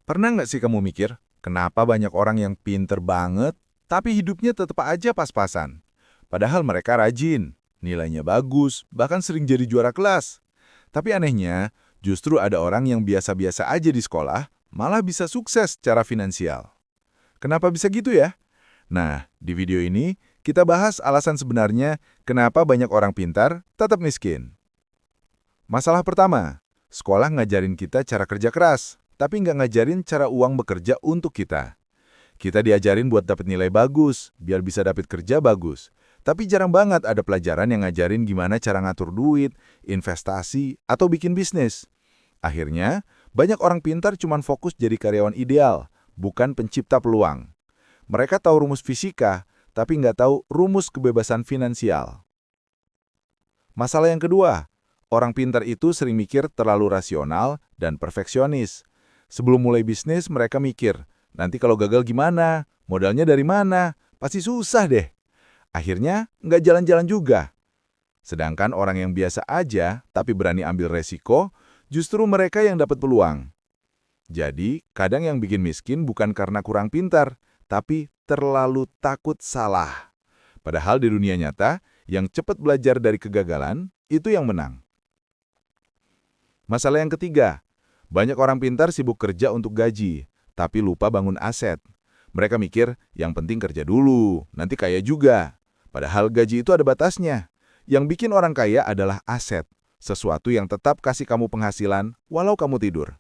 Pernah nggak sih kamu mikir, kenapa banyak orang yang pinter banget, tapi hidupnya tetap aja pas-pasan? Padahal mereka rajin, nilainya bagus, bahkan sering jadi juara kelas. Tapi anehnya, justru ada orang yang biasa-biasa aja di sekolah, malah bisa sukses secara finansial. Kenapa bisa gitu ya? Nah, di video ini, kita bahas alasan sebenarnya kenapa banyak orang pintar tetap miskin. Masalah pertama, sekolah ngajarin kita cara kerja keras, tapi nggak ngajarin cara uang bekerja untuk kita. Kita diajarin buat dapat nilai bagus, biar bisa dapat kerja bagus. Tapi jarang banget ada pelajaran yang ngajarin gimana cara ngatur duit, investasi, atau bikin bisnis. Akhirnya, banyak orang pintar cuma fokus jadi karyawan ideal, bukan pencipta peluang. Mereka tahu rumus fisika, tapi nggak tahu rumus kebebasan finansial. Masalah yang kedua, orang pintar itu sering mikir terlalu rasional dan perfeksionis. Sebelum mulai bisnis, mereka mikir, nanti kalau gagal gimana? Modalnya dari mana? Pasti susah deh. Akhirnya, nggak jalan-jalan juga. Sedangkan orang yang biasa aja, tapi berani ambil resiko, justru mereka yang dapat peluang. Jadi, kadang yang bikin miskin bukan karena kurang pintar, tapi terlalu takut salah. Padahal di dunia nyata, yang cepat belajar dari kegagalan, itu yang menang. Masalah yang ketiga, banyak orang pintar sibuk kerja untuk gaji, tapi lupa bangun aset. Mereka mikir, yang penting kerja dulu, nanti kaya juga. Padahal gaji itu ada batasnya. Yang bikin orang kaya adalah aset, sesuatu yang tetap kasih kamu penghasilan walau kamu tidur.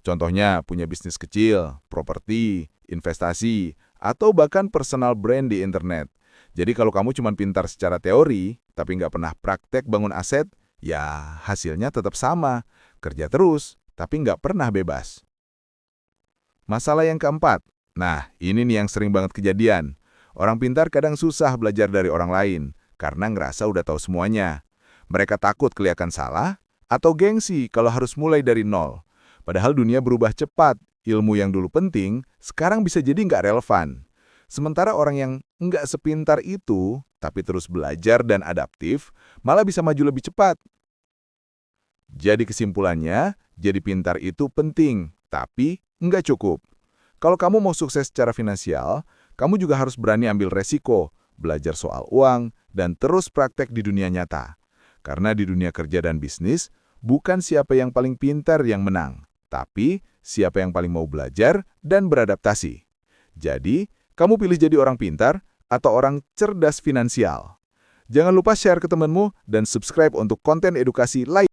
Contohnya punya bisnis kecil, properti, investasi, atau bahkan personal brand di internet. Jadi kalau kamu cuma pintar secara teori, tapi nggak pernah praktek bangun aset, ya hasilnya tetap sama, kerja terus, tapi nggak pernah bebas. Masalah yang keempat, nah ini nih yang sering banget kejadian. Orang pintar kadang susah belajar dari orang lain, karena ngerasa udah tahu semuanya. Mereka takut kelihatan salah, atau gengsi kalau harus mulai dari nol. Padahal dunia berubah cepat, ilmu yang dulu penting, sekarang bisa jadi nggak relevan. Sementara orang yang nggak sepintar itu, tapi terus belajar dan adaptif, malah bisa maju lebih cepat. Jadi kesimpulannya, jadi pintar itu penting, tapi nggak cukup. Kalau kamu mau sukses secara finansial, kamu juga harus berani ambil resiko, belajar soal uang, dan terus praktek di dunia nyata. Karena di dunia kerja dan bisnis, bukan siapa yang paling pintar yang menang, tapi siapa yang paling mau belajar dan beradaptasi. Jadi, kamu pilih jadi orang pintar atau orang cerdas finansial. Jangan lupa share ke temanmu dan subscribe untuk konten edukasi lain.